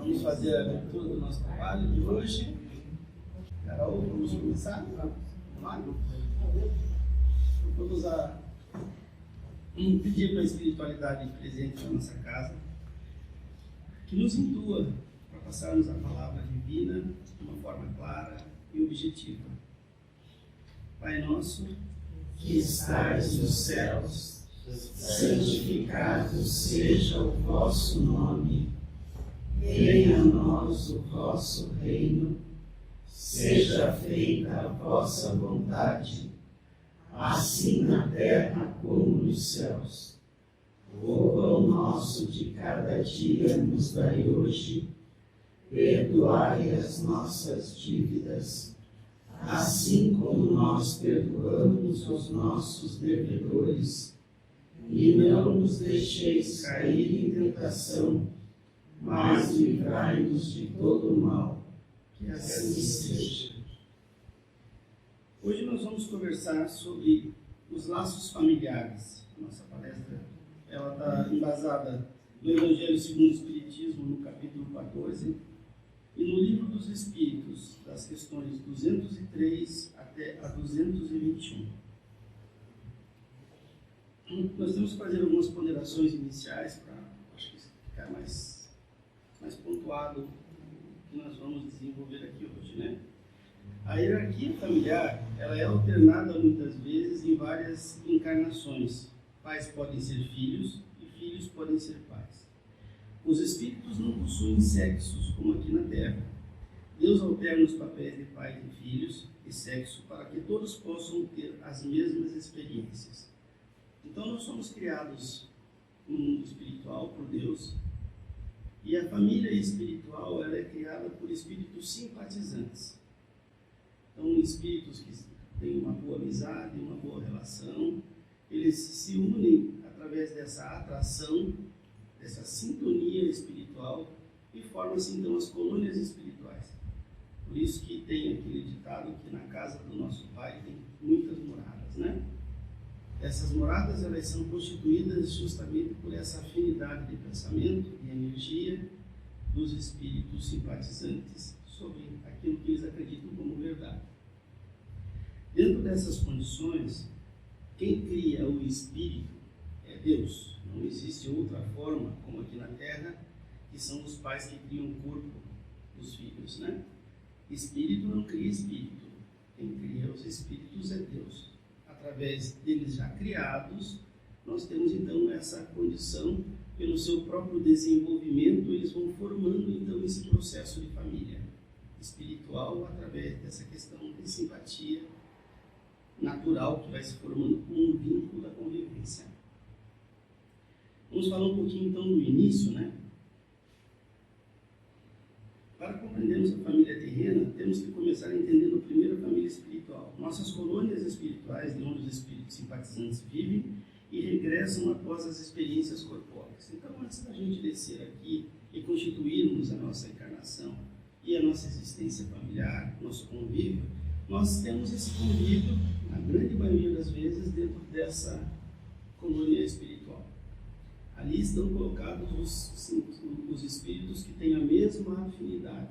Vamos fazer a abertura do nosso trabalho de hoje. Carol, vamos começar? Vamos lá? Vamos pedir para a espiritualidade presente na nossa casa que nos intua para passarmos a palavra divina de uma forma clara e objetiva. Pai nosso, que estais nos céus, santificado seja o vosso nome. Venha a nós o vosso reino. Seja feita a vossa vontade, assim na terra como nos céus. O pão nosso de cada dia nos dai hoje. Perdoai as nossas dívidas, assim como nós perdoamos os nossos devedores. E não nos deixeis cair em tentação, mas livrai-nos de todo o mal. Que assim seja. Hoje nós vamos conversar sobre os laços familiares. Nossa palestra está embasada no Evangelho segundo o Espiritismo, no capítulo 14, e no Livro dos Espíritos, das questões 203 até a 221. Nós temos que fazer algumas ponderações iniciais para ficar mais pontuado o que nós vamos desenvolver aqui hoje, né? A hierarquia familiar, ela é alternada muitas vezes em várias encarnações. Pais podem ser filhos e filhos podem ser pais. Os espíritos não possuem sexos como aqui na Terra. Deus alterna os papéis de pais e filhos e sexo para que todos possam ter as mesmas experiências. Então nós somos criados no mundo espiritual por Deus, e a família espiritual ela é criada por espíritos simpatizantes. Então, espíritos que têm uma boa amizade, uma boa relação, eles se unem através dessa atração, dessa sintonia espiritual, e formam-se então as colônias espirituais. Por isso que tem aquele ditado que na casa do nosso Pai tem muitas moradas, né? Essas moradas elas são constituídas justamente por essa afinidade de pensamento e energia dos espíritos simpatizantes sobre aquilo que eles acreditam como verdade. Dentro dessas condições, quem cria o espírito é Deus. Não existe outra forma, como aqui na Terra, que são os pais que criam o corpo dos filhos, né? Espírito não cria espírito. Quem cria os espíritos é Deus. Através deles já criados, nós temos então essa condição, pelo seu próprio desenvolvimento, eles vão formando então esse processo de família espiritual através dessa questão de simpatia natural que vai se formando com um vínculo da convivência. Vamos falar um pouquinho então do início, né? Para compreendermos a família terrena, temos que começar entendendo primeiro a família espiritual. Nossas colônias espirituais, de onde os espíritos simpatizantes vivem e regressam após as experiências corpóreas. Então, antes da gente descer aqui e constituirmos a nossa encarnação e a nossa existência familiar, nosso convívio, nós temos esse convívio, na grande maioria das vezes, dentro dessa colônia espiritual. Ali estão colocados os espíritos que têm a mesma afinidade.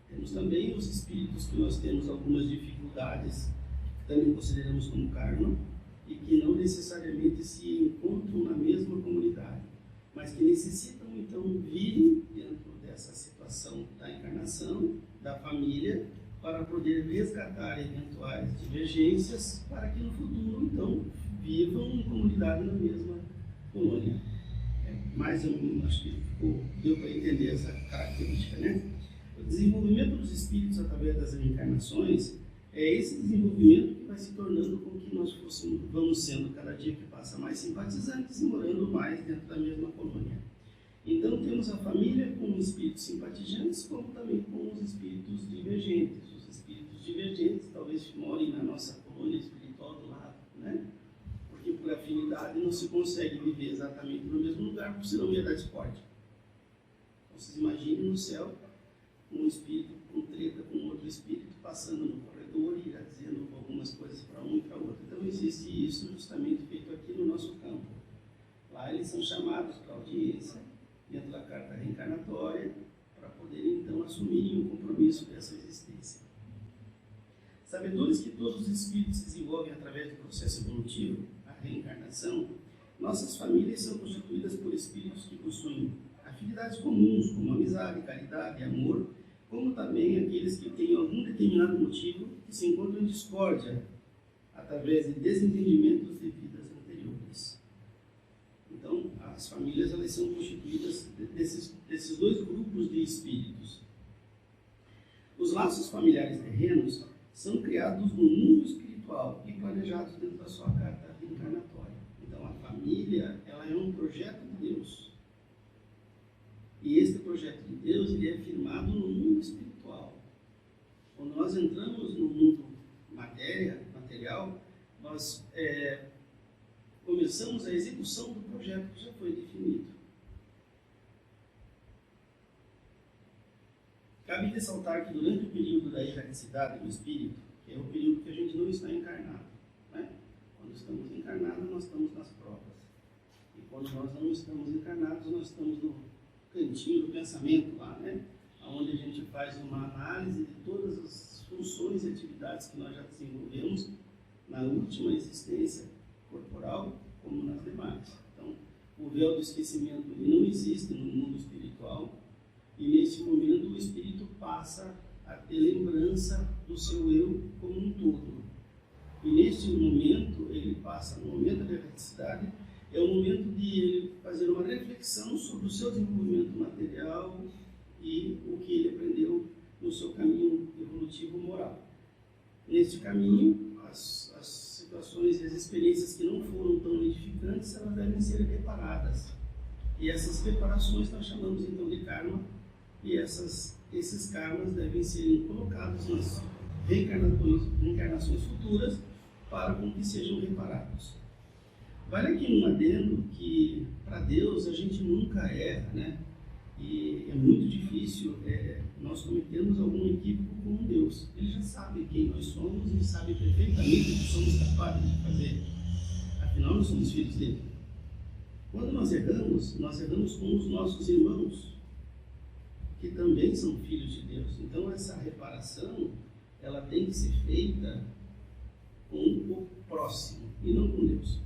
Temos também os espíritos que nós temos algumas dificuldades, que também consideramos como karma, e que não necessariamente se encontram na mesma comunidade, mas que necessitam então vir dentro dessa situação da encarnação, da família, para poder resgatar eventuais divergências, para que no futuro então vivam em comunidade na mesma colônia. Mas eu acho que deu para entender essa característica, né? O desenvolvimento dos espíritos através das reencarnações é esse desenvolvimento que vai se tornando com que nós vamos sendo, cada dia que passa, mais simpatizantes e morando mais dentro da mesma colônia. Então temos a família com os espíritos simpatizantes, como também com os espíritos divergentes. Os espíritos divergentes talvez morem na nossa colônia espiritual do lado, né? Porque por afinidade não se consegue viver exatamente no mesmo lugar, porque senão ia dar discórdia. Então vocês imaginem no céu um espírito com treta com outro espírito passando no corredor e irá dizendo algumas coisas para um e para outro. Então existe isso justamente feito aqui no nosso campo. Lá eles são chamados para audiência, dentro da carta reencarnatória, poderem então assumirem o compromisso dessa existência. Sabedores que todos os espíritos se desenvolvem através do processo evolutivo, a reencarnação, nossas famílias são constituídas por espíritos que possuem afinidades comuns, como amizade, caridade, amor, como também aqueles que têm algum determinado motivo que se encontram em discórdia, através de desentendimentos de vidas anteriores. Então, as famílias elas são constituídas desses dois grupos de espíritos. Os laços familiares terrenos são criados no mundo espiritual e planejados dentro da sua carta reencarnatória. Então, a família ela é um projeto de Deus. E este projeto de Deus ele é firmado no mundo espiritual. Quando nós entramos no mundo material, nós começamos a execução do projeto que já foi definido. Cabe ressaltar que durante o período da erraticidade do espírito, que é o período que a gente não está encarnado, né? Quando estamos encarnados, nós estamos nas provas. E quando nós não estamos encarnados, nós estamos no cantinho do pensamento lá, né? Onde a gente faz uma análise de todas as funções e atividades que nós já desenvolvemos na última existência corporal, como nas demais. Então, o véu do esquecimento ele não existe no mundo espiritual, e nesse momento o espírito passa a ter lembrança do seu eu como um todo. E neste momento, ele passa, no momento da erraticidade, é o momento de ele fazer uma reflexão sobre o seu desenvolvimento material e o que ele aprendeu no seu caminho evolutivo moral. Neste caminho, as situações e as experiências que não foram tão edificantes, elas devem ser reparadas. E essas reparações nós chamamos então de karma, e esses karmas devem ser colocados nas reencarnações futuras para com que sejam reparados. Vale aqui um adendo que, para Deus, a gente nunca erra, né? E é muito difícil nós cometermos algum equívoco com Deus. Ele já sabe quem nós somos e sabe perfeitamente o que somos capazes de fazer. Afinal, nós somos filhos dele. Quando nós erramos com os nossos irmãos, que também são filhos de Deus. Então, essa reparação, ela tem que ser feita com o próximo e não com Deus.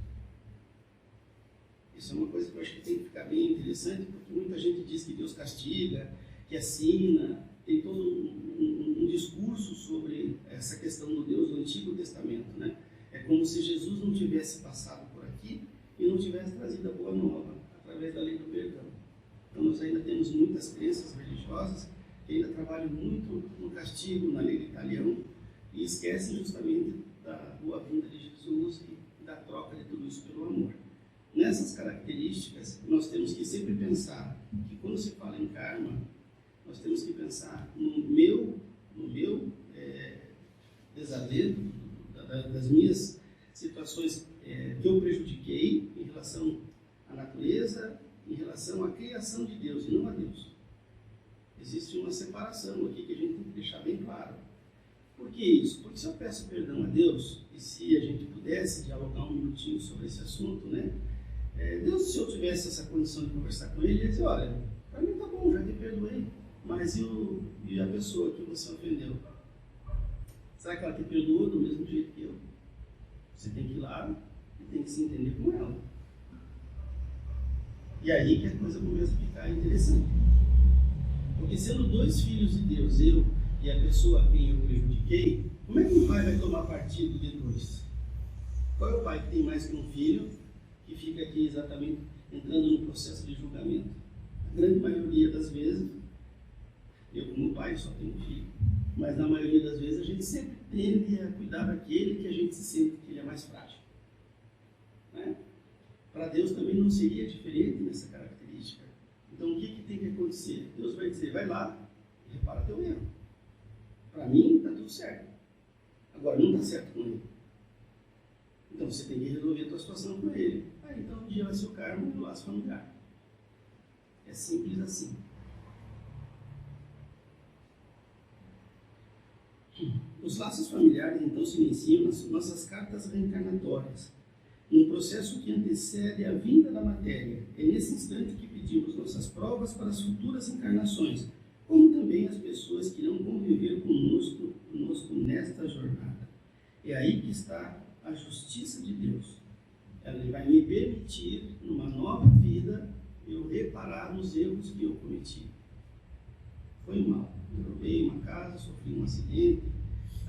Isso é uma coisa que eu acho que tem que ficar bem interessante, porque muita gente diz que Deus castiga, que assina, tem todo um discurso sobre essa questão do Deus do Antigo Testamento, né? É como se Jesus não tivesse passado por aqui e não tivesse trazido a boa nova através da lei do perdão. Então nós ainda temos muitas crenças religiosas que ainda trabalham muito no castigo, na lei de Italião, e esquecem justamente da boa-vinda de Jesus e da troca de tudo isso pelo amor. Nessas características, nós temos que sempre pensar que quando se fala em karma, nós temos que pensar no meu desaveiro, das minhas situações que eu prejudiquei em relação à natureza, em relação à criação de Deus e não a Deus. Existe uma separação aqui que a gente tem que deixar bem claro. Por que isso? Porque se eu peço perdão a Deus, e se a gente pudesse dialogar um minutinho sobre esse assunto, né? Deus, se eu tivesse essa condição de conversar com ele, ele ia dizer, olha, para mim tá bom, já te perdoei, mas e a pessoa que você ofendeu? Será que ela te perdoou do mesmo jeito que eu? Você tem que ir lá e tem que se entender com ela. E aí que a coisa começa a ficar interessante. Porque sendo dois filhos de Deus, eu e a pessoa a quem eu prejudiquei, como é que um pai vai tomar partido de dois? Qual é o pai que tem mais que um filho que fica aqui exatamente entrando no processo de julgamento? A grande maioria das vezes, eu como pai só tenho um filho, mas na maioria das vezes a gente sempre tende a cuidar daquele que a gente se sente que ele é mais frágil. Né? Para Deus também não seria diferente nessa característica. Então o que tem que acontecer? Deus vai dizer, vai lá, repara teu erro. Para mim está tudo certo. Agora não está certo com ele. Então você tem que resolver a tua situação com ele. Então um dia vai ser o karma e o laço familiar. É simples assim. Os laços familiares então se iniciam nas nossas cartas reencarnatórias, num processo que antecede a vinda da matéria. É nesse instante que pedimos nossas provas para as futuras encarnações, como também as pessoas que irão conviver conosco nesta jornada. É aí que está a justiça de Deus. Ele vai me permitir, numa nova vida, eu reparar nos erros que eu cometi. Foi mal. Eu roubei uma casa, sofri um acidente,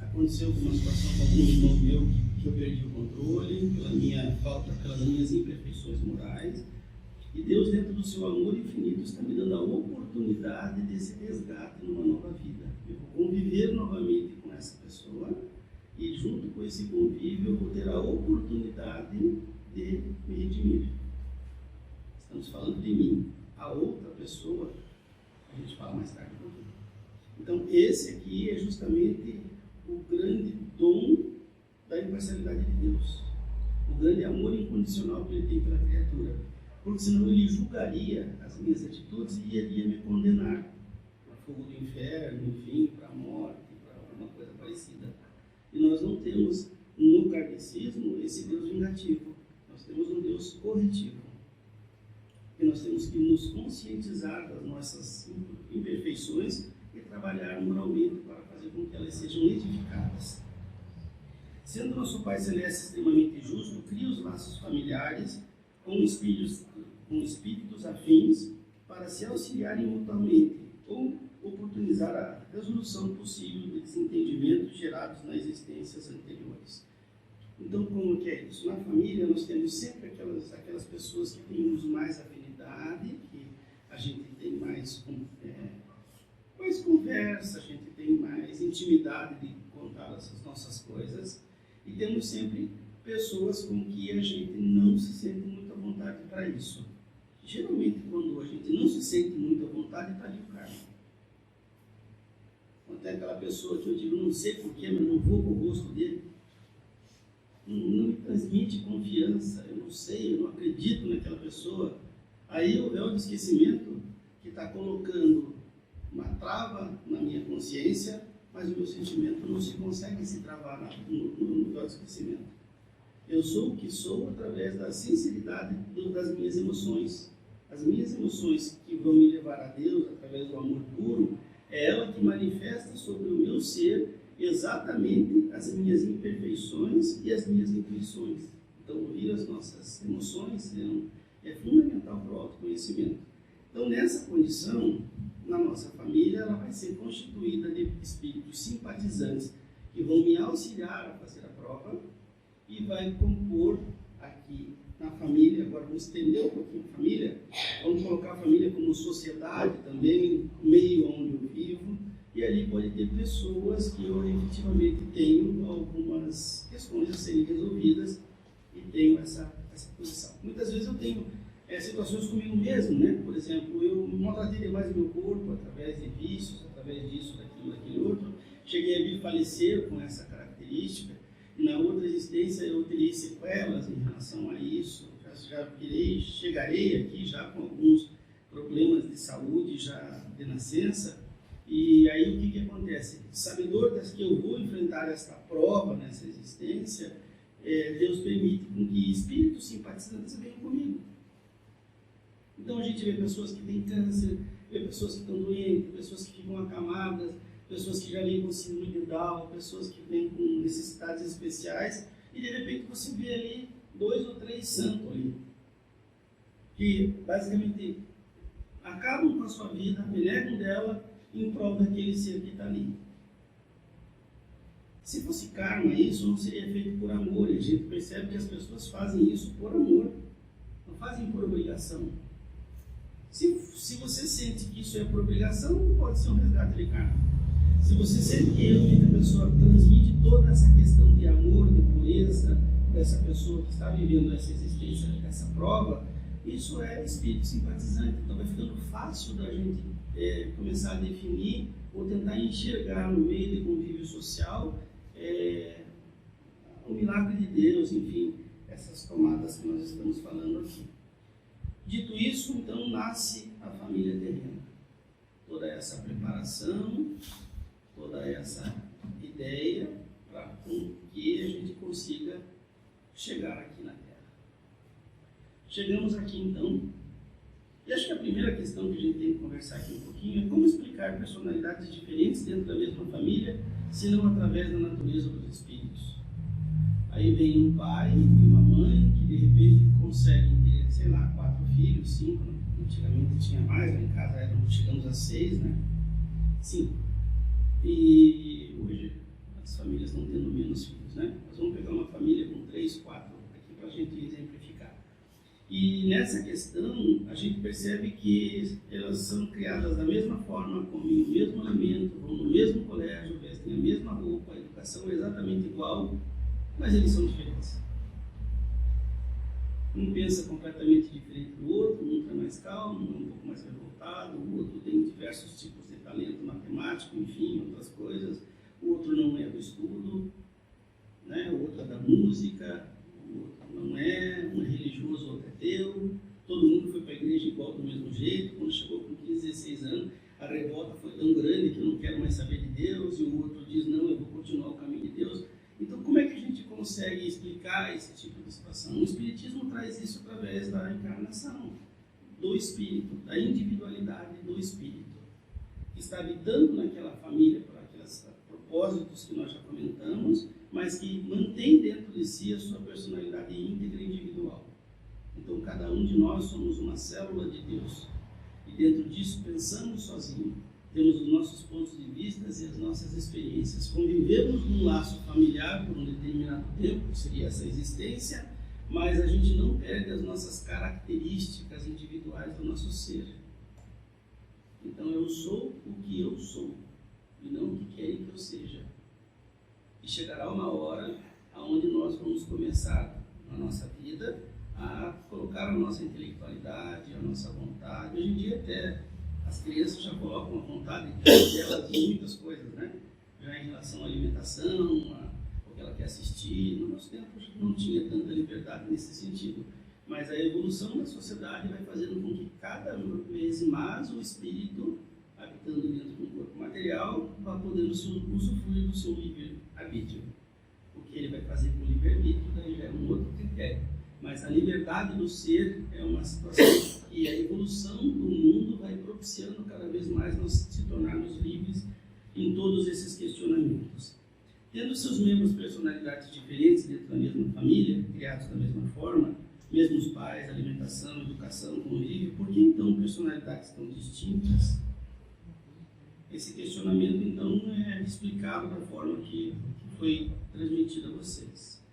aconteceu alguma situação com algum irmão meu que eu perdi o controle, pela minha falta, pelas minhas imperfeições morais. E Deus, dentro do seu amor infinito, está me dando a oportunidade desse resgate numa nova vida. Eu vou conviver novamente com essa pessoa e, junto com esse convívio, eu vou ter a oportunidade de me redimir. Estamos falando de mim. A outra pessoa, a gente fala mais tarde. Então, esse aqui é justamente o grande dom da imparcialidade de Deus. O grande amor incondicional que Ele tem pela criatura. Porque senão Ele julgaria as minhas atitudes e iria me condenar para o fogo do inferno, enfim, para a morte, para alguma coisa parecida. E nós não temos no kardecismo esse Deus vingativo. Nós temos um Deus corretivo. E nós temos que nos conscientizar das nossas imperfeições e trabalhar moralmente para fazer com que elas sejam edificadas. Sendo nosso Pai Celeste extremamente justo, cria os laços familiares com espíritos afins para se auxiliarem mutuamente ou oportunizar a resolução possível de desentendimentos gerados nas existências anteriores. Então, como que é isso? Na família, nós temos sempre aquelas pessoas que temos mais afinidade, que a gente tem mais conversa, a gente tem mais intimidade de contar as nossas coisas, e temos sempre pessoas com que a gente não se sente muito à vontade para isso. Geralmente, quando a gente não se sente muito à vontade, está ali o karma. Quando é aquela pessoa que eu digo, não sei porquê, mas não vou com o rosto dele, não me transmite confiança, eu não sei, eu não acredito naquela pessoa. Aí é o esquecimento que está colocando uma trava na minha consciência, mas o meu sentimento não se consegue se travar no esquecimento. Eu sou o que sou através da sinceridade das minhas emoções. As minhas emoções que vão me levar a Deus através do amor puro, é ela que manifesta sobre o meu ser exatamente as minhas imperfeições e as minhas intuições. Então, ouvir as nossas emoções é fundamental para o autoconhecimento. Então, nessa condição, na nossa família, ela vai ser constituída de espíritos simpatizantes que vão me auxiliar a fazer a prova e vai compor aqui na família. Agora vamos estender um pouquinho a família, vamos colocar a família como sociedade também, meio onde eu vivo, e ali pode ter pessoas que eu efetivamente tenho algumas questões a serem resolvidas e tenho essa posição. Muitas vezes eu tenho situações comigo mesmo, né? Por exemplo, eu maltratei demais o meu corpo através de vícios, através disso, daquele outro. Cheguei a vir falecer com essa característica. E na outra existência eu terei sequelas em relação a isso. Chegarei aqui já com alguns problemas de saúde já de nascença. E aí o que acontece? Sabedor das que eu vou enfrentar esta prova nessa existência, Deus permite com que espíritos simpatizantes venham comigo. Então a gente vê pessoas que têm câncer, vê pessoas que estão doentes, pessoas que ficam acamadas, pessoas que já vêm com síndrome de Down, pessoas que vêm com necessidades especiais, e de repente você vê ali 2 ou 3 santos ali, que basicamente acabam com a sua vida, renegam dela em prol daquele ser que está ali. Se fosse karma, isso não seria feito por amor, e a gente percebe que as pessoas fazem isso por amor, não fazem por obrigação. Se você sente que isso é por obrigação, pode ser um resgate de karma. Se você sente que realmente a pessoa transmite toda essa questão de amor, de pureza, dessa pessoa que está vivendo essa existência, essa prova, isso é espírito simpatizante. Então vai ficando fácil da gente começar a definir ou tentar enxergar no meio de convívio social o milagre de Deus, enfim, essas tomadas que nós estamos falando aqui. Dito isso, então, nasce a família terrena. Toda essa preparação, toda essa ideia para que a gente consiga chegar aqui na Terra. Chegamos aqui, então, E acho que a primeira questão que a gente tem que conversar aqui um pouquinho é como explicar personalidades diferentes dentro da mesma família, se não através da natureza dos espíritos. Aí vem um pai e uma mãe que de repente conseguem ter, sei lá, 4 filhos, 5, antigamente tinha mais, lá em casa chegamos a 6, né? 5. E hoje as famílias estão tendo menos filhos, né? Nós vamos pegar uma família com 3, 4 aqui para a gente exemplificar. E nessa questão a gente percebe que elas são criadas da mesma forma, comem o mesmo alimento, vão no mesmo colégio, vestem a mesma roupa, a educação é exatamente igual, mas eles são diferentes. Um pensa completamente diferente do outro, um é mais calmo, um é um pouco mais revoltado, o outro tem diversos tipos de talento matemático, enfim, outras coisas. O outro não é do estudo, né? O outro é da música, o outro não é, um é religioso, o outro é ateu. Todo mundo foi para a igreja igual do mesmo jeito. Quando chegou com 15, 16 anos, a revolta foi tão grande que eu não quero mais saber de Deus, e o outro diz, não, eu vou continuar o caminho de Deus. Então, como é que a gente consegue explicar esse tipo de situação? O Espiritismo traz isso através da encarnação, do Espírito, da individualidade do Espírito, que está habitando naquela família por aqueles propósitos que nós já comentamos, mas que mantém dentro de si a sua personalidade íntegra e individual. Então, cada um de nós somos uma célula de Deus, e dentro disso pensamos sozinho. Temos os nossos pontos de vista e as nossas experiências. Convivemos num laço familiar por um determinado tempo, que seria essa existência, mas a gente não perde as nossas características individuais do nosso ser. Então eu sou o que eu sou, e não o que querem que eu seja. E chegará uma hora onde nós vamos começar na nossa vida a colocar a nossa intelectualidade, a nossa vontade. Hoje em dia até as crianças já colocam a vontade delas em muitas coisas, né? Já em relação à alimentação, o que ela quer assistir. No nosso tempo não tinha tanta liberdade nesse sentido. Mas a evolução da sociedade vai fazendo com que cada vez mais o espírito, habitando dentro do corpo material, vá podendo usufruir do seu livre-arbítrio. O que ele vai fazer com o livre-arbítrio daí já é um outro critério. Mas a liberdade do ser é uma situação que a evolução do mundo vai propiciando cada vez mais nós se tornarmos livres em todos esses questionamentos. Tendo seus membros personalidades diferentes dentro da mesma família, criados da mesma forma, mesmos pais, alimentação, educação, convívio, por que então personalidades tão distintas? Esse questionamento então é explicado da forma que foi transmitido a vocês.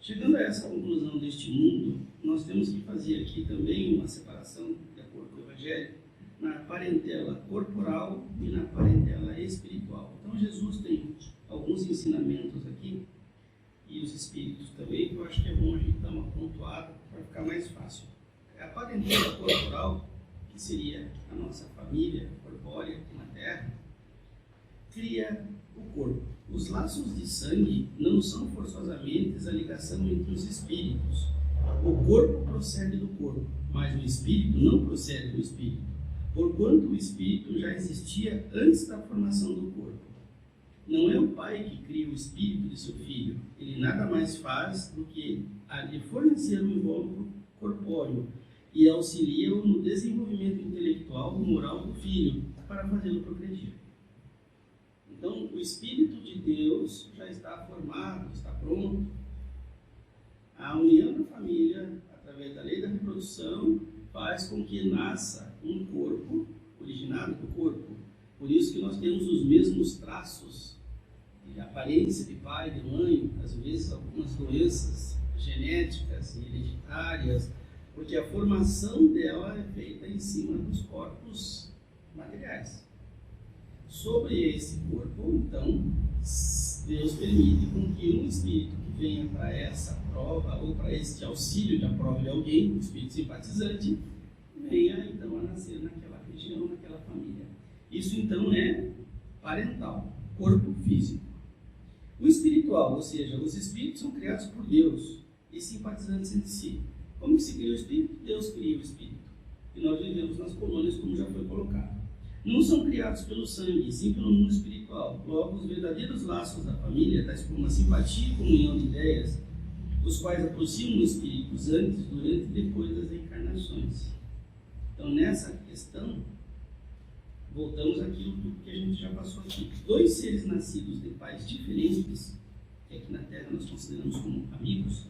Chegando a essa conclusão deste mundo, nós temos que fazer aqui também uma separação, de acordo com o Evangelho, na parentela corporal e na parentela espiritual. Então Jesus tem alguns ensinamentos aqui, e os espíritos também, que eu acho que é bom a gente dar uma pontuada para ficar mais fácil. A parentela corporal, que seria a nossa família corpórea aqui na Terra, cria o corpo. Os laços de sangue não são forçosamente a ligação entre os espíritos. O corpo procede do corpo, mas o espírito não procede do espírito, porquanto o espírito já existia antes da formação do corpo. Não é o pai que cria o espírito de seu filho, ele nada mais faz do que lhe fornecer um invólucro corpóreo e auxilia-o no desenvolvimento intelectual e moral do filho, para fazê-lo progredir. Então, o Espírito de Deus já está formado, está pronto. A união da família, através da lei da reprodução, faz com que nasça um corpo, originado do corpo. Por isso que nós temos os mesmos traços, de aparência de pai, de mãe, às vezes algumas doenças genéticas e hereditárias, porque a formação dela é feita em cima dos corpos materiais. Sobre esse corpo, então, Deus permite com que um espírito que venha para essa prova, ou para este auxílio da prova de alguém, um espírito simpatizante, venha então a nascer naquela região, naquela família. Isso então é parental, corpo físico. O espiritual, ou seja, os espíritos são criados por Deus e simpatizantes entre si. Como que se cria o espírito? Deus cria o espírito. E nós vivemos nas colônias, como já foi colocado. Não são criados pelo sangue, sim pelo mundo espiritual. Logo, os verdadeiros laços da família, tais como a simpatia e comunhão de ideias, os quais aproximam os espíritos antes, durante e depois das encarnações. Então, nessa questão, voltamos àquilo que a gente já passou aqui. 2 seres nascidos de pais diferentes, que aqui na Terra nós consideramos como amigos,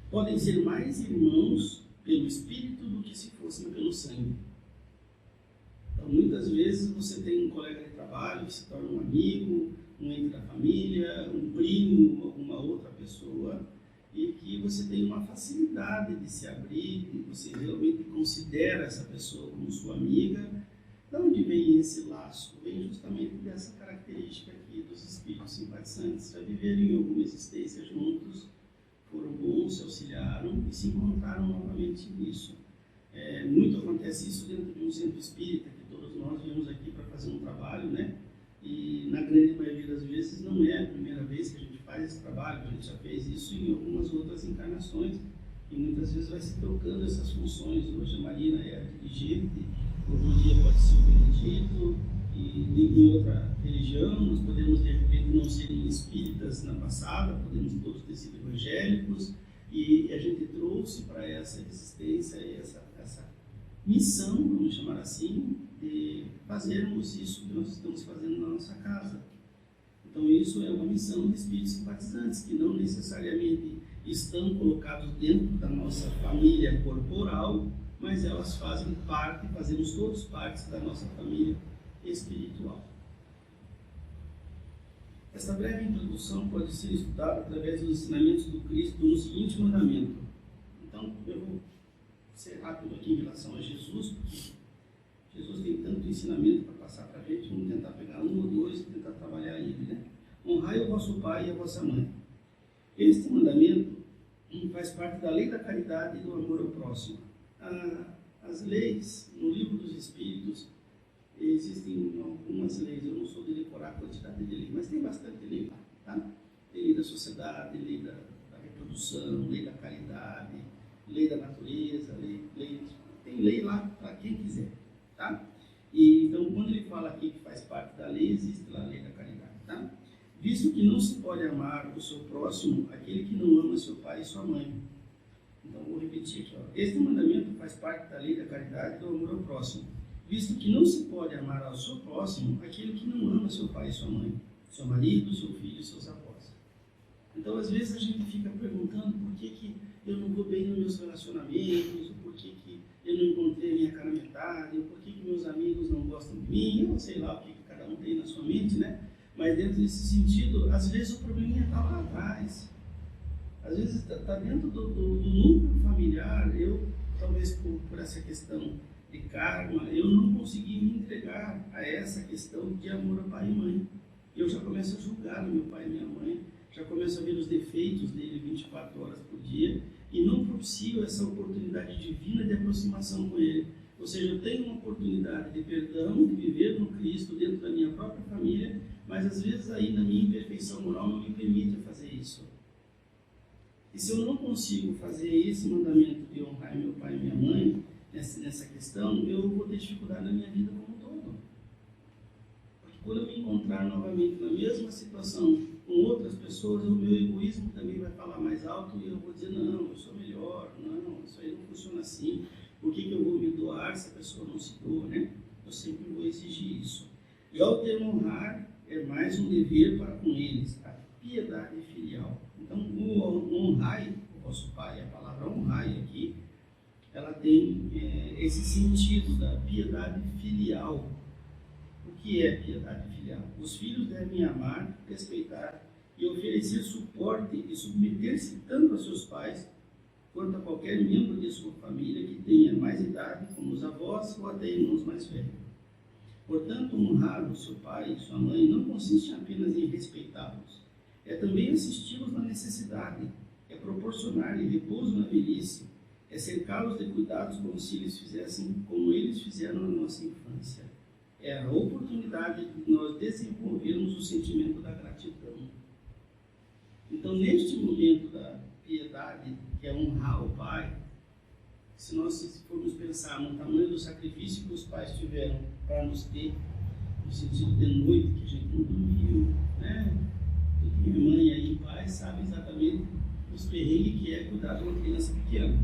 podem ser mais irmãos pelo espírito do que se fossem pelo sangue. Então, muitas vezes você tem um colega de trabalho que se torna um amigo, um ente da família, um primo, alguma outra pessoa, e que você tem uma facilidade de se abrir, e você realmente considera essa pessoa como sua amiga. De onde vem esse laço? Vem justamente dessa característica aqui dos espíritos simpatizantes. Já viveram em alguma existência juntos, foram bons, se auxiliaram e se encontraram novamente nisso. Muito acontece isso dentro de um centro espírita, que todos nós viemos aqui para fazer um trabalho, né? E na grande maioria das vezes não é a primeira vez que a gente faz esse trabalho, a gente já fez isso em algumas outras encarnações e muitas vezes vai se trocando essas funções. Hoje a Marina é a dirigente, outro dia pode ser o Benedito, e em outra religião nós podemos de repente não serem espíritas na passada, podemos todos ter sido evangélicos, e a gente trouxe para essa existência essa missão, vamos chamar assim, de fazermos isso que nós estamos fazendo na nossa casa. Então isso é uma missão de espíritos simpatizantes, que não necessariamente estão colocados dentro da nossa família corporal, mas elas fazem parte, fazemos todos parte da nossa família espiritual. Esta breve introdução pode ser estudada através dos ensinamentos do Cristo no seguinte mandamento. Então, eu vou ser rápido aqui em relação a Jesus, porque Jesus tem tanto ensinamento para passar para a gente, vamos tentar pegar um ou dois e tentar trabalhar ele, né? Honrai o vosso pai e a vossa mãe. Este mandamento faz parte da lei da caridade e do amor ao próximo. As leis, no livro dos Espíritos, existem algumas leis, eu não sou de decorar a quantidade de leis, mas tem bastante lei lá, tá? Tem lei da sociedade, lei da reprodução, lei da caridade, lei da natureza, tem lei lá para quem quiser, tá? E então, quando ele fala aqui que faz parte da lei, existe lá a lei da caridade, tá? Visto que não se pode amar o seu próximo, aquele que não ama seu pai e sua mãe. Então, vou repetir aqui, ó. Este mandamento faz parte da lei da caridade e do amor ao próximo. Visto que não se pode amar ao seu próximo, aquele que não ama seu pai e sua mãe, seu marido, seu filho e seus avós. Então, às vezes a gente fica perguntando por que eu não vou bem nos meus relacionamentos, por que eu não encontrei a minha cara metade, por que meus amigos não gostam de mim, eu não sei lá o que cada um tem na sua mente, né? Mas dentro desse sentido, às vezes o probleminha está lá atrás. Às vezes está dentro do núcleo familiar. Eu, talvez por essa questão de karma, eu não consegui me entregar a essa questão de amor ao pai e mãe. Eu já começo a julgar o meu pai e minha mãe, já começo a ver os defeitos dele 24 horas por dia e não propicio essa oportunidade divina de aproximação com ele. Ou seja, eu tenho uma oportunidade de perdão, de viver no Cristo dentro da minha própria família, mas às vezes ainda a minha imperfeição moral não me permite fazer isso. E se eu não consigo fazer esse mandamento de honrar meu pai e minha mãe nessa questão, eu vou ter dificuldade na minha vida como um todo. Porque quando eu me encontrar novamente na mesma situação com outras pessoas, o meu egoísmo também vai falar mais alto e eu vou dizer, não, eu sou melhor, não, isso aí não funciona assim. Por que eu vou me doar se a pessoa não se doa, né? Eu sempre vou exigir isso. Já o termo honrar é mais um dever para com eles, a piedade filial. Então, o honrai o vosso pai, a palavra honrai aqui, ela tem esse sentido da piedade filial. O que é piedade filial? Os filhos devem amar, respeitar e oferecer suporte e submeter-se tanto a seus pais quanto a qualquer membro de sua família que tenha mais idade, como os avós ou até irmãos mais velhos. Portanto, honrar o seu pai e sua mãe não consiste apenas em respeitá-los, é também assisti-los na necessidade, é proporcionar-lhe repouso na velhice, é cercá-los de cuidados como se eles fizessem como eles fizeram na nossa infância. É a oportunidade de nós desenvolvermos o sentimento da gratidão. Então, neste momento da piedade, que é honrar o pai, se nós formos pensar no tamanho do sacrifício que os pais tiveram para nos ter, no sentido de noite, que a gente não dormiu, né? Minha mãe aí e pai sabem exatamente os perrengues que é cuidar de uma criança pequena.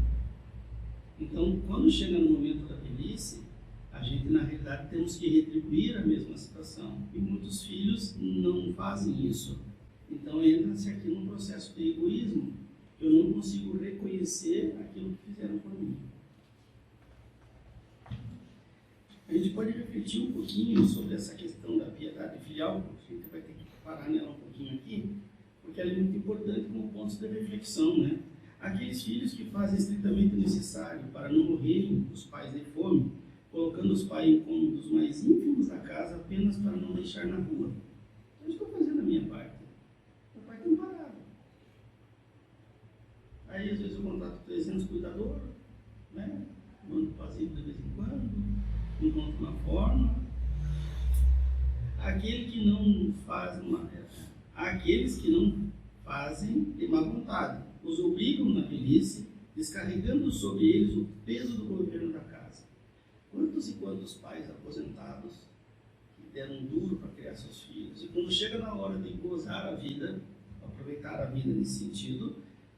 Então, quando chega no momento da velhice, a gente, na realidade, temos que retribuir a mesma situação. E muitos filhos não fazem isso. Então, entra-se aqui num processo de egoísmo. Eu não consigo reconhecer aquilo que fizeram por mim. A gente pode refletir um pouquinho sobre essa questão da piedade filial. A gente vai ter que parar nela um pouquinho aqui, porque ela é muito importante como ponto de reflexão, né? Aqueles filhos que fazem estritamente o necessário para não morrerem os pais de fome, colocando os pais em cômodos mais ínfimos da casa apenas para não deixar na rua. Eu estou fazendo a minha parte. Meu pai tem parado. Aí, às vezes, eu contrato 300 cuidadores, né? Mando passeio de vez em quando, encontro uma forma. Aqueles que não fazem de má vontade, os obrigam na velhice, descarregando sobre eles o peso do governo da casa. Quantos e quantos pais aposentados que deram duro para criar seus filhos, e quando chega na hora de gozar a vida, aproveitar a vida nesse sentido,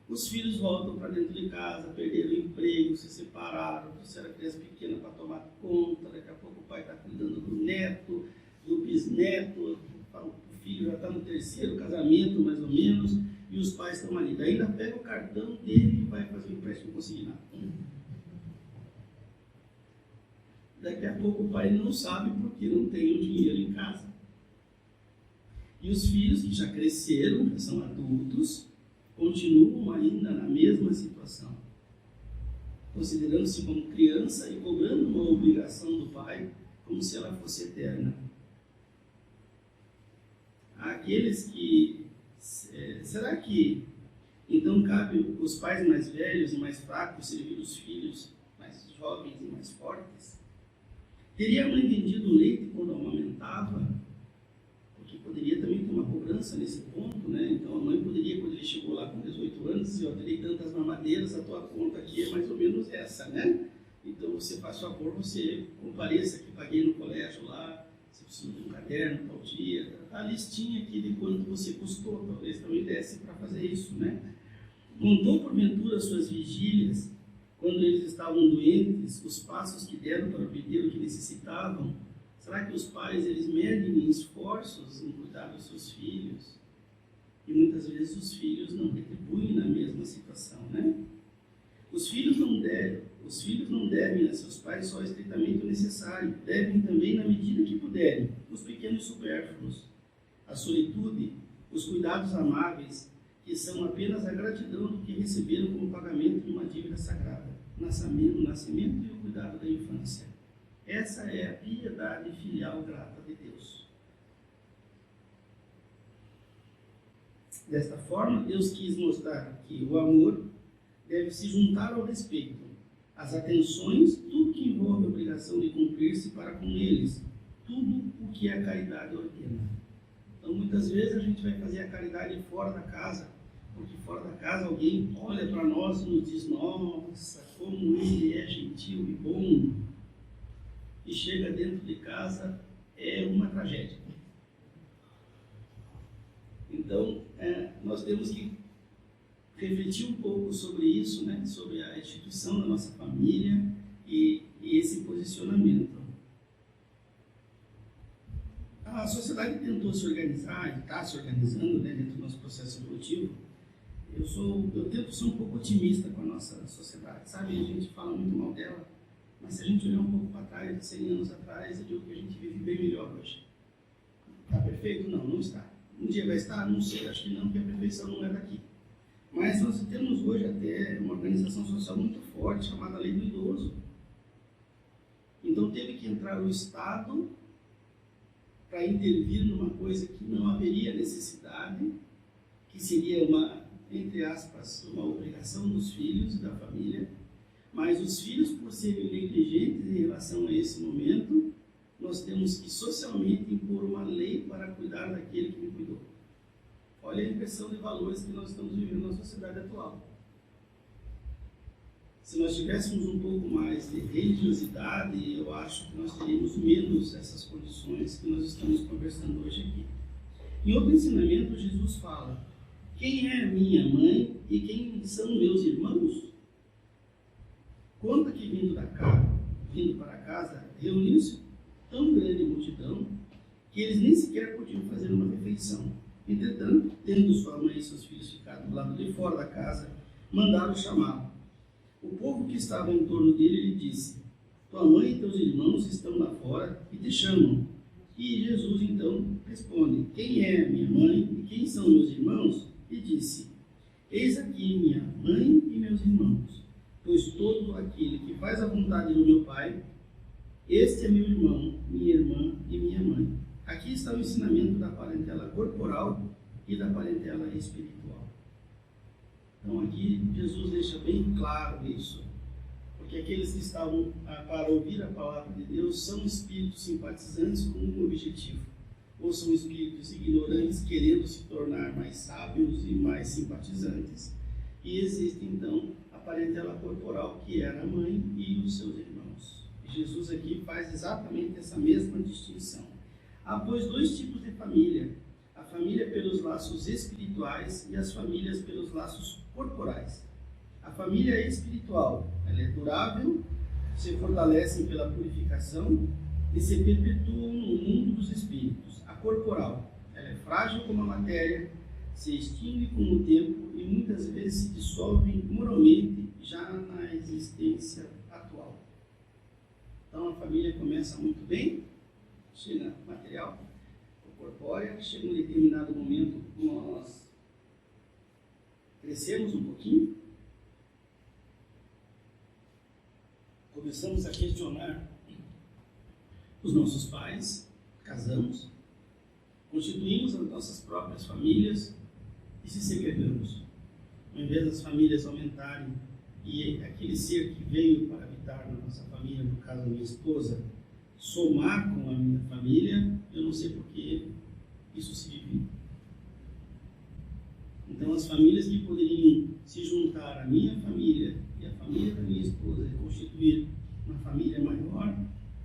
os filhos voltam para dentro de casa, perderam o emprego, se separaram, trouxeram a criança pequena para tomar conta, daqui a pouco o pai está cuidando do neto, do bisneto, o filho já está no terceiro casamento, mais ou menos, e os pais estão ali. Daí ainda pega o cartão dele e vai fazer o empréstimo consignado. Daqui a pouco o pai não sabe porque não tem o dinheiro em casa. E os filhos que já cresceram, que são adultos, continuam ainda na mesma situação, considerando-se como criança e cobrando uma obrigação do pai como se ela fosse eterna. Aqueles que... será que então cabe os pais mais velhos e mais fracos servir os filhos mais jovens e mais fortes? Teria a mãe vendido o leite quando amamentava? Porque poderia também ter uma cobrança nesse ponto, né? Então a mãe poderia, quando ele chegou lá com 18 anos, dizer: eu terei tantas mamadeiras, a tua conta aqui é mais ou menos essa, né? Então você faz favor, você compareça que paguei no colégio lá, você precisa de um caderno tal dia, a listinha aqui de quanto você custou, talvez também desse para fazer isso, né? Contou porventura as suas vigílias, quando eles estavam doentes, os passos que deram para obter o que necessitavam? Será que os pais, eles medem esforços em cuidar dos seus filhos? E muitas vezes os filhos não retribuem na mesma situação, né? Os filhos não devem a seus pais só estritamente o necessário, devem também, na medida que puderem, os pequenos supérfluos, a solitude, os cuidados amáveis, que são apenas a gratidão do que receberam como pagamento de uma dívida sagrada, o nascimento e o cuidado da infância. Essa é a piedade filial grata de Deus. Desta forma, Deus quis mostrar que o amor deve se juntar ao respeito, às atenções, tudo que envolve a obrigação de cumprir-se para com eles, tudo o que a caridade ordena. Então, muitas vezes a gente vai fazer a caridade fora da casa, porque fora da casa alguém olha para nós e nos diz: nossa, como ele é gentil e bom. E chega dentro de casa, é uma tragédia. Então, nós temos que refletir um pouco sobre isso, né? Sobre a instituição da nossa família e esse posicionamento. A sociedade tentou se organizar e está se organizando, né, dentro do nosso processo evolutivo. Eu tento ser um pouco otimista com a nossa sociedade, sabe? A gente fala muito mal dela, mas se a gente olhar um pouco para trás, de 100 anos atrás, eu digo que a gente vive bem melhor hoje. Está perfeito? Não, não está. Um dia vai estar? Não sei, acho que não, porque a perfeição não é daqui. Mas nós temos hoje até uma organização social muito forte, chamada Lei do Idoso. Então teve que entrar o Estado para intervir numa coisa que não haveria necessidade, que seria uma, entre aspas, uma obrigação dos filhos e da família, mas os filhos, por serem negligentes em relação a esse momento, nós temos que socialmente impor uma lei para cuidar daquele que me cuidou. Olha a inversão de valores que nós estamos vivendo na sociedade atual. Se nós tivéssemos um pouco mais de religiosidade, eu acho que nós teríamos menos essas condições que nós estamos conversando hoje aqui. Em outro ensinamento, Jesus fala: quem é minha mãe e quem são meus irmãos? Conta que reuniu-se tão grande multidão que eles nem sequer podiam fazer uma refeição. Entretanto, tendo sua mãe e seus filhos ficado do lado de fora da casa, mandaram chamá-lo. O povo que estava em torno dele lhe disse: tua mãe e teus irmãos estão lá fora e te chamam. E Jesus então responde: quem é minha mãe e quem são meus irmãos? E disse: eis aqui minha mãe e meus irmãos, pois todo aquele que faz a vontade do meu Pai, este é meu irmão, minha irmã e minha mãe. Aqui está o ensinamento da parentela corporal e da parentela espiritual. Então aqui Jesus deixa bem claro isso, porque aqueles que estavam para ouvir a palavra de Deus são espíritos simpatizantes com um objetivo, ou são espíritos ignorantes querendo se tornar mais sábios e mais simpatizantes. E existe então a parentela corporal, que era a mãe e os seus irmãos. E Jesus aqui faz exatamente essa mesma distinção. Há, pois, dois tipos de família: a família pelos laços espirituais e as famílias pelos laços corporais. A família espiritual, ela é durável, se fortalecem pela purificação e se perpetuam no mundo dos espíritos. A corporal, ela é frágil como a matéria, se extingue com o tempo e muitas vezes se dissolve moralmente já na existência atual. Então a família começa muito bem, chega material, corpórea, chega um determinado momento, nós crescemos um pouquinho, começamos a questionar os nossos pais, casamos, constituímos as nossas próprias famílias e se segregamos. Ao invés das famílias aumentarem e aquele ser que veio para habitar na nossa família, no caso a minha esposa, somar com a minha família, eu não sei por que isso se divide. Então as famílias que poderiam se juntar à minha família e à família da minha esposa e constituir uma família maior,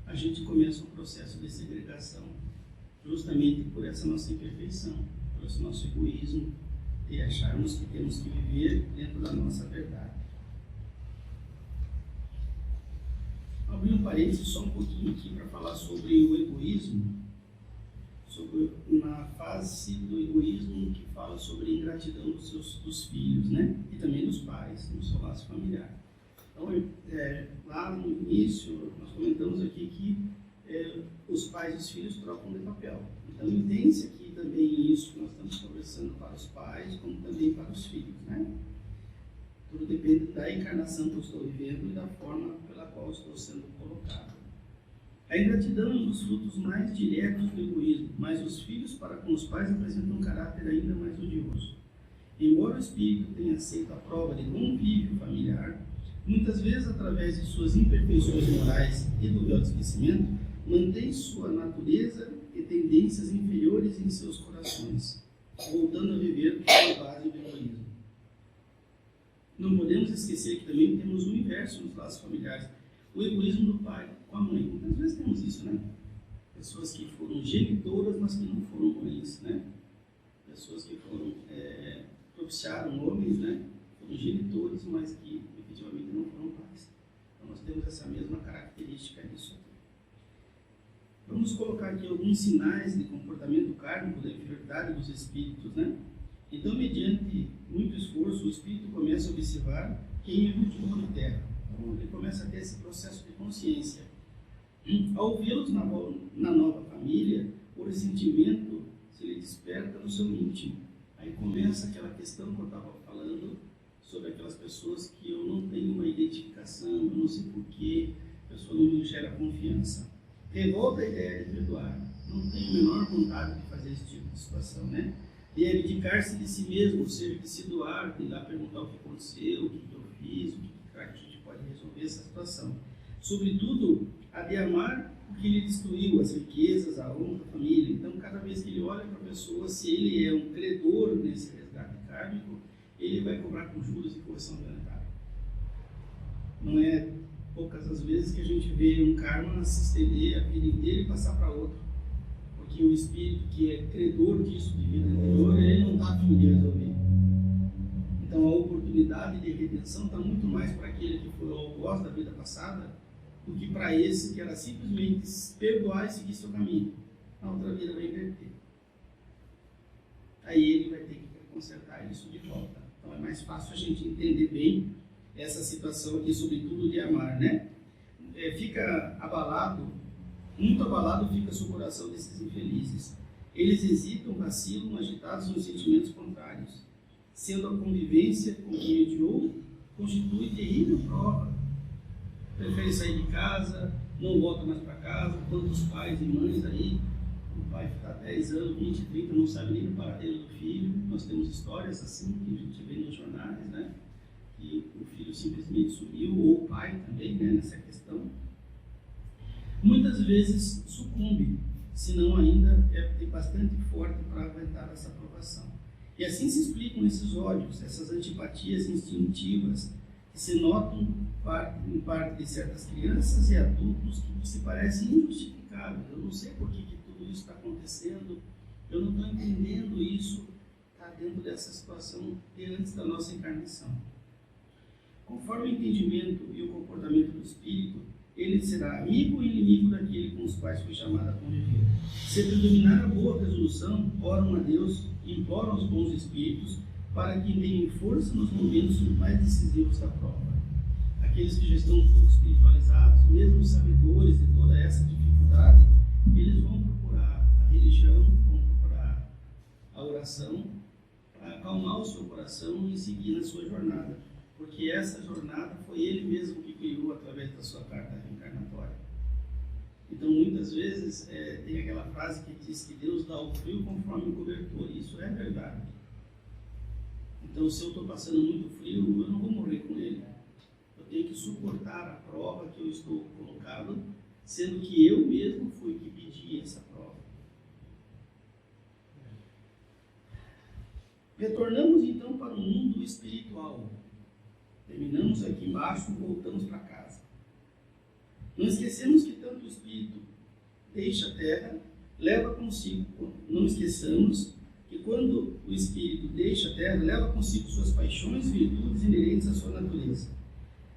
a gente começa um processo de segregação, justamente por essa nossa imperfeição, por esse nosso egoísmo, de acharmos que temos que viver dentro da nossa verdade. Abrir um parênteses só um pouquinho aqui para falar sobre o egoísmo, sobre uma fase do egoísmo que fala sobre a ingratidão dos filhos, né? E também dos pais, no seu laço familiar. Então, lá no início, nós comentamos aqui que os pais e os filhos trocam de papel. Então, entende-se aqui também isso que nós estamos conversando para os pais, como também para os filhos, né? Tudo depende da encarnação que eu estou vivendo e da forma pela qual eu estou sendo colocado. A ingratidão é um dos frutos mais diretos do egoísmo, mas os filhos para com os pais apresentam um caráter ainda mais odioso. Embora o espírito tenha aceito a prova de convívio familiar, muitas vezes através de suas imperfeições morais e do véu do esquecimento, mantém sua natureza e tendências inferiores em seus corações, voltando a viver na base do egoísmo. Não podemos esquecer que também temos o inverso nos laços familiares, o egoísmo do pai com a mãe. Muitas vezes temos isso, né? Pessoas que foram genitoras, mas que não foram mães, né? Pessoas que foram, propiciaram homens, né? Foram genitores, mas que efetivamente não foram pais. Então nós temos essa mesma característica nisso aqui. Vamos colocar aqui alguns sinais de comportamento kármico da inferioridade dos espíritos, né? Então, mediante muito esforço, o espírito começa a observar quem é o último na Terra. Então, ele começa a ter esse processo de consciência. Ao vê-los na nova família, o ressentimento se lhe desperta no seu íntimo. Aí começa aquela questão que eu estava falando sobre aquelas pessoas que eu não tenho uma identificação, eu não sei porquê, a pessoa não me gera confiança. Revolta a ideia de perdoar. Não tenho a menor vontade de fazer esse tipo de situação, né? De abdicar-se de si mesmo, ou seja, de se doar, de ir lá perguntar o que aconteceu, o que eu fiz, o que a gente pode resolver essa situação. Sobretudo, a de amar o que lhe destruiu, as riquezas, a honra, a família. Então, cada vez que ele olha para a pessoa, se ele é um credor nesse resgate kármico, ele vai cobrar com juros e correção monetária. Não é poucas as vezes que a gente vê um karma se estender a vida inteira e passar para outro. Porque o espírito que é credor disso de vida anterior, ele não está afim de resolver. Então a oportunidade de redenção está muito mais para aquele que foi o algoz da vida passada do que para esse que era simplesmente perdoar e seguir seu caminho. Na outra vida vai inverter. Aí ele vai ter que consertar isso de volta. Então é mais fácil a gente entender bem essa situação aqui, sobretudo de amar, né? Fica abalado, muito abalado fica o coração desses infelizes. Eles hesitam, vacilam, agitados nos sentimentos contrários, sendo a convivência com quem odiou constitui terrível prova. Prefere sair de casa, não volta mais para casa. Quantos pais e mães aí, o pai fica 10 anos, 20, 30, não sabe nem o paradeiro do filho. Nós temos histórias assim que a gente vê nos jornais, né? Que o filho simplesmente sumiu, ou o pai também, né, nessa questão. Muitas vezes sucumbe, senão ainda é bastante forte para aguentar essa provação. E assim se explicam esses ódios, essas antipatias instintivas que se notam em parte de certas crianças e adultos que se parecem injustificáveis. Eu não sei por que tudo isso está acontecendo, eu não estou entendendo isso, está dentro dessa situação de antes da nossa encarnação. Conforme o entendimento e o comportamento do espírito, ele será amigo ou inimigo daquele com os quais foi chamado a conviver. Se predominar a boa resolução, oram a Deus, imploram aos bons espíritos para que deem força nos momentos mais decisivos da prova. Aqueles que já estão um pouco espiritualizados, mesmo os sabedores de toda essa dificuldade, eles vão procurar a religião, vão procurar a oração, para acalmar o seu coração e seguir na sua jornada. Porque essa jornada foi ele mesmo que criou através da sua carta reencarnatória. Então, muitas vezes, tem aquela frase que diz que Deus dá o frio conforme o cobertor. Isso é verdade. Então, se eu estou passando muito frio, eu não vou morrer com ele. Eu tenho que suportar a prova que eu estou colocado, sendo que eu mesmo fui que pedi essa prova. Retornamos, então, para o mundo espiritual. Terminamos aqui embaixo e voltamos para casa. Não esquecemos que tanto o espírito deixa a terra, leva consigo. Não esqueçamos que quando o espírito deixa a terra, leva consigo suas paixões e virtudes inerentes à sua natureza.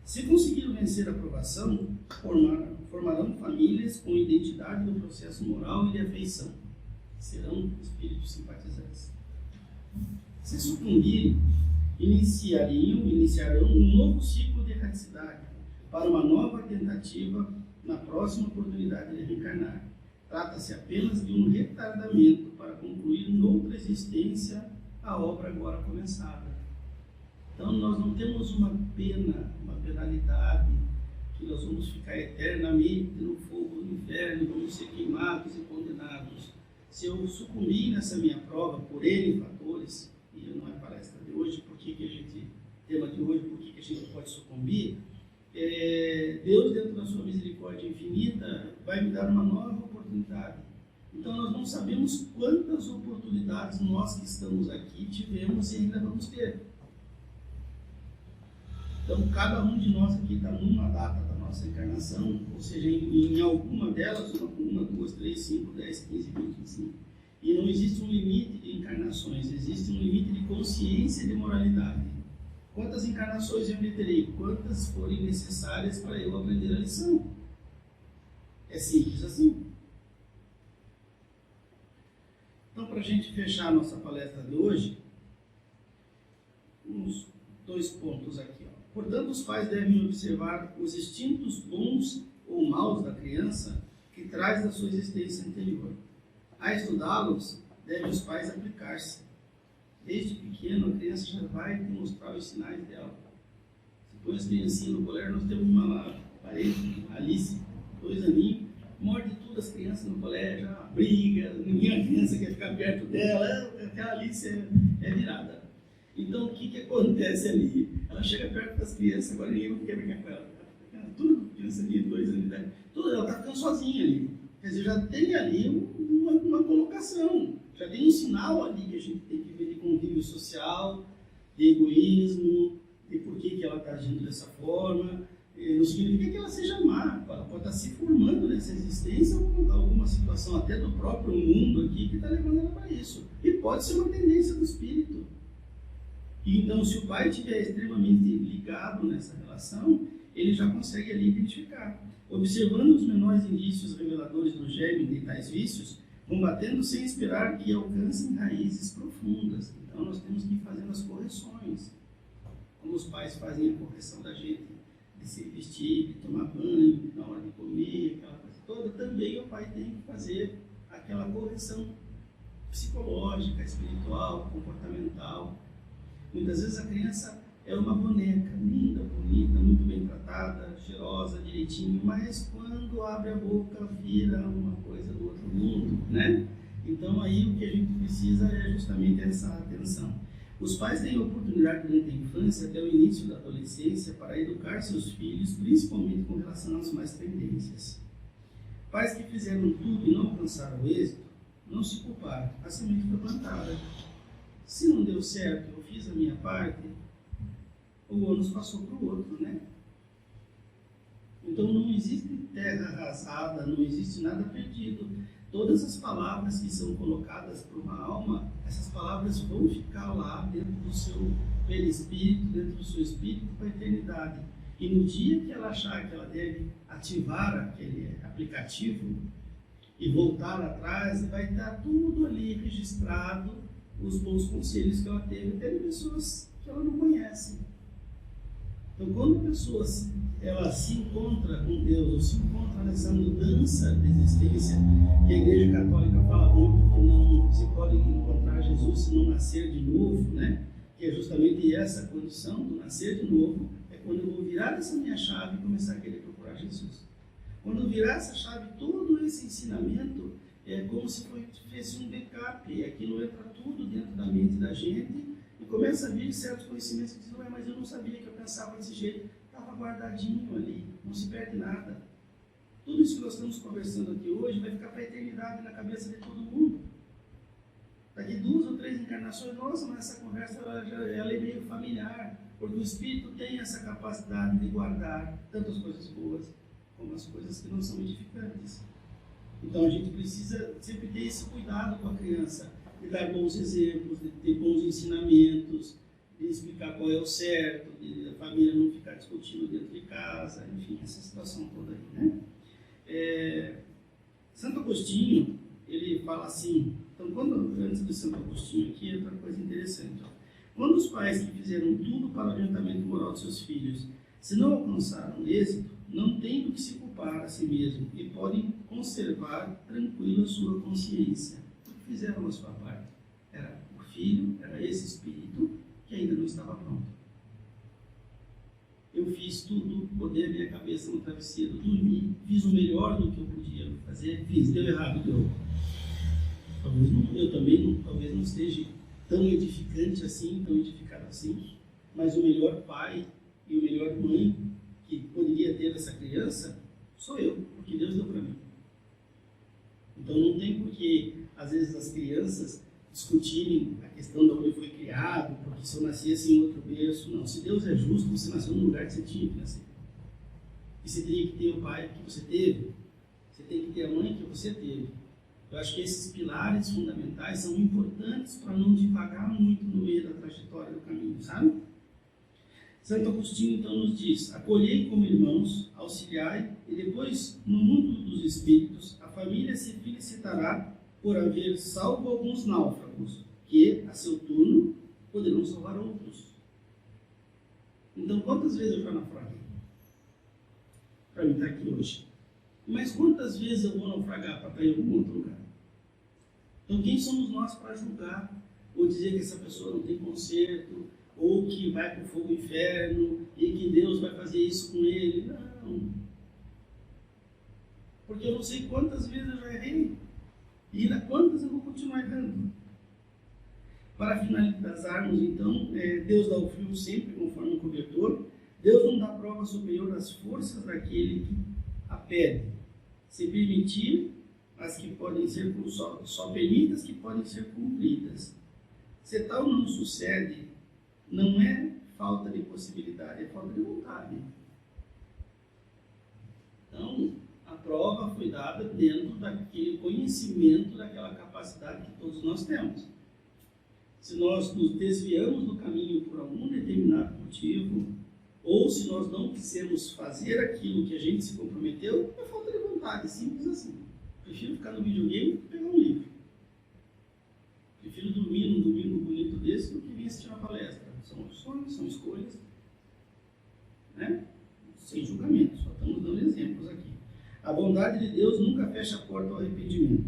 Se conseguiram vencer a provação, formarão famílias com identidade no processo moral e de afeição. Serão espíritos simpatizantes. Se sucumbirem, iniciarão um novo ciclo de erraticidade para uma nova tentativa na próxima oportunidade de reencarnar. Trata-se apenas de um retardamento para concluir noutra existência a obra agora começada. Então nós não temos uma pena, uma penalidade, que nós vamos ficar eternamente no fogo do inferno, vamos ser queimados e condenados. Se eu sucumbir nessa minha prova por N fatores, e não é palestra de hoje, tema de hoje, por que a gente pode sucumbir, Deus, dentro da sua misericórdia infinita, vai me dar uma nova oportunidade. Então nós não sabemos quantas oportunidades nós que estamos aqui tivemos e ainda vamos ter. Então cada um de nós aqui está numa data da nossa encarnação, ou seja, em alguma delas, uma, 2, 3, 5, 10, 15, 20, 25. E não existe um limite de encarnações, existe um limite de consciência e de moralidade. Quantas encarnações eu me terei? Quantas forem necessárias para eu aprender a lição? É simples assim. Então, para a gente fechar a nossa palestra de hoje, uns 2 pontos aqui. Portanto, os pais devem observar os instintos bons ou maus da criança que traz da sua existência anterior. A estudá-los, devem os pais aplicar-se. Desde pequeno, a criança já vai mostrar os sinais dela. Se põe as criancinhas no colégio, nós temos uma lá, parede, Alice, 2 aninhos, morde tudo as crianças no colégio, briga, ninguém criança quer ficar perto dela, aquela Alice é virada. Então, o que acontece ali? Ela chega perto das crianças, agora ninguém quer brincar com ela. Tudo criança de 2 anos de idade, ela está ficando sozinha ali. Quer dizer, já tem ali uma colocação, já tem um sinal ali que a gente tem que ver de convívio social, de egoísmo, de por que ela está agindo dessa forma. Não significa que ela seja má, ela pode estar se formando nessa existência ou alguma situação até do próprio mundo aqui que está levando ela para isso. E pode ser uma tendência do espírito. E então, se o pai estiver extremamente ligado nessa relação, ele já consegue ali identificar. Observando os menores indícios reveladores do germe de tais vícios, combatendo sem esperar que alcancem raízes profundas. Então nós temos que ir fazendo as correções. Como os pais fazem a correção da gente de se vestir, de tomar banho, na hora de comer, aquela coisa toda, também o pai tem que fazer aquela correção psicológica, espiritual, comportamental. Muitas vezes a criança é uma boneca, linda, bonita, muito bem tratada, cheirosa, direitinho, mas quando abre a boca vira uma coisa do outro mundo, né? Então aí o que a gente precisa é justamente essa atenção. Os pais têm a oportunidade durante a infância até o início da adolescência para educar seus filhos, principalmente com relação às más tendências. Pais que fizeram tudo e não alcançaram o êxito, não se culparam, a semente foi plantada. Se não deu certo, eu fiz a minha parte, o ônus passou para o outro, né? Então não existe terra arrasada, não existe nada perdido. Todas as palavras que são colocadas para uma alma, essas palavras vão ficar lá dentro do seu perispírito, dentro do seu espírito para a eternidade. E no dia que ela achar que ela deve ativar aquele aplicativo e voltar atrás, vai estar tudo ali registrado, os bons conselhos que ela teve, até de pessoas que ela não conhece. Então, quando a pessoa ela se encontra com Deus, ou se encontra nessa mudança de existência, que a Igreja Católica fala muito, que não se pode encontrar Jesus se não nascer de novo, né? Que é justamente essa condição do nascer de novo, é quando eu vou virar essa minha chave e começar a querer procurar Jesus. Quando eu virar essa chave, todo esse ensinamento é como se fosse um backup, e aquilo entra tudo dentro da mente da gente, e começa a vir certos conhecimentos que dizem, mas eu não sabia que eu pensava desse jeito. Estava guardadinho ali, não se perde nada. Tudo isso que nós estamos conversando aqui hoje vai ficar para a eternidade na cabeça de todo mundo. Daqui 2 ou 3 encarnações, nossa, mas essa conversa ela é meio familiar, porque o Espírito tem essa capacidade de guardar tanto as coisas boas como as coisas que não são edificantes. Então a gente precisa sempre ter esse cuidado com a criança, de dar bons exemplos, de ter bons ensinamentos, de explicar qual é o certo, de a família não ficar discutindo dentro de casa, enfim, essa situação toda aí, né? Santo Agostinho, ele fala assim, então antes de Santo Agostinho aqui, outra coisa interessante, ó. Quando os pais que fizeram tudo para o orientamento moral de seus filhos, se não alcançaram êxito, não têm do que se culpar a si mesmo e podem conservar tranquila sua consciência. Fizeram a sua parte. Era o filho, era esse espírito que ainda não estava pronto. Eu fiz tudo, botei a minha cabeça no travesseiro, dormi, fiz o melhor do que eu podia fazer, deu errado, deu. Talvez não esteja tão edificante assim, tão edificado assim, mas o melhor pai e o melhor mãe que poderia ter essa criança sou eu, porque Deus deu para mim. Então não tem por que, às vezes, as crianças discutirem a questão de onde foi criado, porque se eu nascesse em outro berço, não. Se Deus é justo, você nasceu no lugar que você tinha que nascer. E você teria que ter o pai que você teve, você tem que ter a mãe que você teve. Eu acho que esses pilares fundamentais são importantes para não divagar muito no meio da trajetória do caminho, sabe? Santo Agostinho então nos diz, acolhei como irmãos, auxiliai, e depois, no mundo dos espíritos, a família se felicitará por haver salvo alguns náufragos, que, a seu turno, poderão salvar outros. Então, quantas vezes eu já naufraguei? Para mim estar aqui hoje. Mas quantas vezes eu vou naufragar para estar em algum outro lugar? Então, quem somos nós para julgar? Ou dizer que essa pessoa não tem conserto, ou que vai para o fogo do inferno, e que Deus vai fazer isso com ele? Não. Porque eu não sei quantas vezes eu já errei. E ainda quantas eu vou continuar errando. Para finalizarmos, então, Deus dá o frio sempre conforme o cobertor. Deus não dá prova superior às forças daquele que a pede. Se permitir, as que podem ser só permite as que podem ser cumpridas. Se tal não sucede, não é falta de possibilidade, é falta de vontade. Então, a prova foi dada dentro daquele conhecimento, daquela capacidade que todos nós temos. Se nós nos desviamos do caminho por algum determinado motivo, Ou se nós não quisermos fazer aquilo que a gente se comprometeu, é falta de vontade, simples assim. Prefiro ficar no videogame do que pegar um livro. Prefiro dormir num domingo bonito desse do que vir assistir uma palestra. São opções, são escolhas, né? Sem julgamento, só estamos dando exemplos aqui. A bondade de Deus nunca fecha a porta ao arrependimento.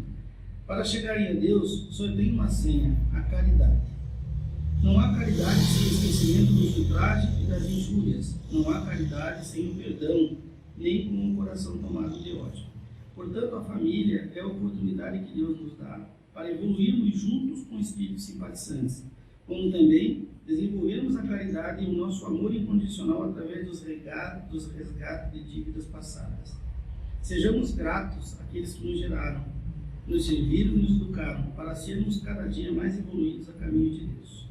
Para chegarem a Deus, só tem uma senha: a caridade. Não há caridade sem esquecimento dos ultrajes e das injúrias. Não há caridade sem o perdão, nem com um coração tomado de ódio. Portanto, a família é a oportunidade que Deus nos dá para evoluirmos juntos com espíritos simpatizantes, como também desenvolvermos a caridade e o nosso amor incondicional através dos resgates de dívidas passadas. Sejamos gratos àqueles que nos geraram, nos serviram e nos educaram, para sermos cada dia mais evoluídos a caminho de Deus.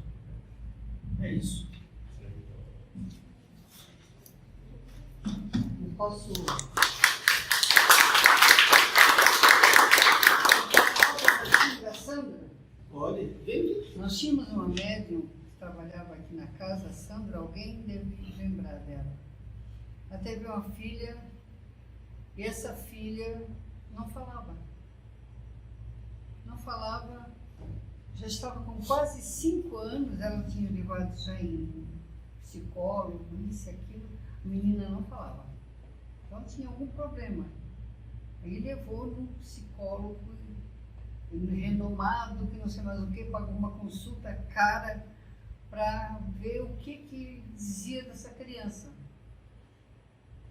É isso. Eu posso... Sandra? Pode, vem. Nós tínhamos uma médium que trabalhava aqui na casa, Sandra, alguém deve lembrar dela. Ela teve uma filha, e essa filha não falava. Não falava, já estava com quase 5 anos, ela tinha levado já em psicólogo, isso e aquilo, a menina não falava. Então tinha algum problema. Aí levou num psicólogo renomado, que não sei mais o que, pagou uma consulta cara para ver o que dizia dessa criança.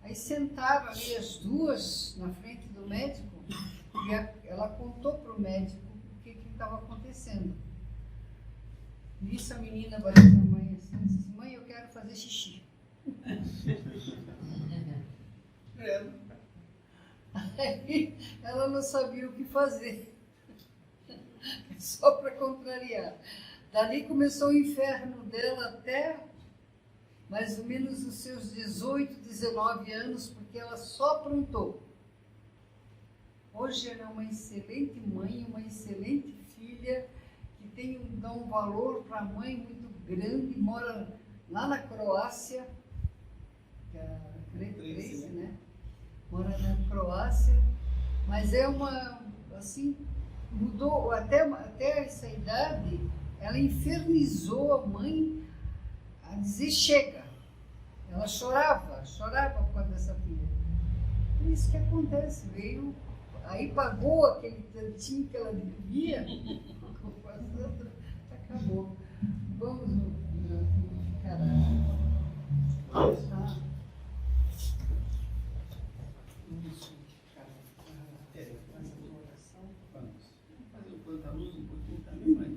Aí sentaram ali as duas na frente do médico e ela contou para o médico o que estava acontecendo. Nisso a menina bateu na mãe assim e disse: mãe, eu quero fazer xixi. Aí ela não sabia o que fazer. Só para contrariar. Dali começou o inferno dela até mais ou menos os seus 18, 19 anos, porque ela só aprontou. Hoje ela é uma excelente mãe, uma excelente filha, que dá um valor para a mãe muito grande, mora lá na Croácia, que é a Tracy, né? Mora na Croácia, mas é uma, assim, mudou, até essa idade, ela infernizou a mãe a dizer chega. Ela chorava por causa dessa filha. É isso que acontece, veio, aí pagou aquele tantinho que ela devia, acabou. Vamos ficar Quanta luz, um pouquinho também, mas...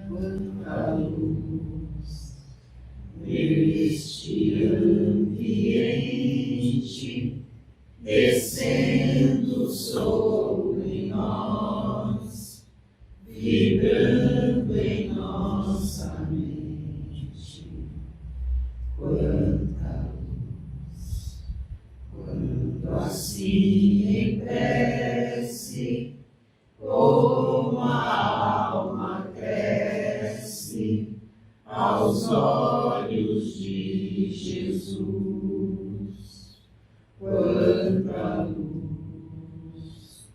Quanta luz neste ambiente, descendo sobre nós, vibrando em nossa mente. Quanta luz, quando assim em prece, como a alma cresce aos olhos de Jesus. Quanta luz,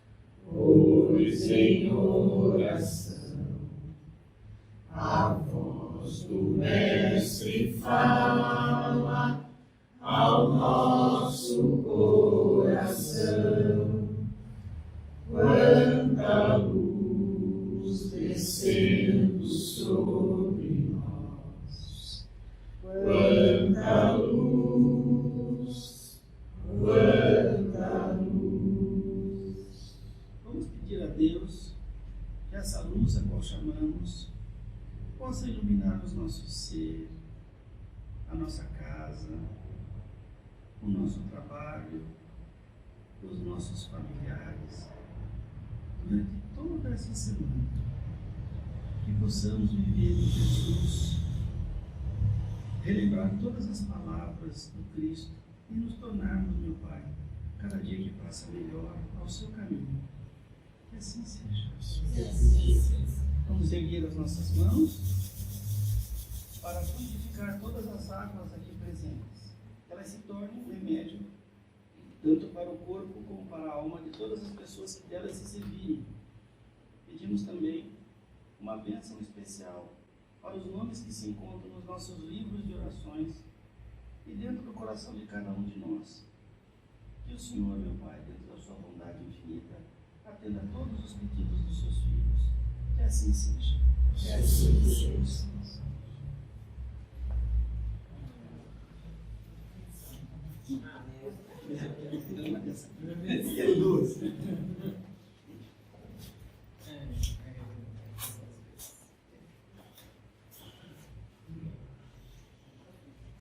pois em oração a voz do Mestre fala ao nosso coração. Quanta luz descendo sobre nós, quanta luz, quanta luz. Vamos pedir a Deus que essa luz a qual chamamos possa iluminar os nossos ser, a nossa casa, o nosso trabalho, os nossos familiares, durante toda essa semana, que possamos viver em Jesus, relembrar todas as palavras do Cristo e nos tornarmos, meu Pai, cada dia que passa melhor ao seu caminho. Que assim seja. Vamos erguer as nossas mãos, para purificar todas as águas aqui presentes. Elas se tornem um remédio, tanto para o corpo como para a alma de todas as pessoas que delas se servirem. Pedimos também uma bênção especial para os nomes que se encontram nos nossos livros de orações e dentro do coração de cada um de nós. Que o Senhor, meu Pai, dentro da sua bondade infinita, atenda a todos os pedidos dos seus filhos. Que assim seja. Que assim seja. Duas.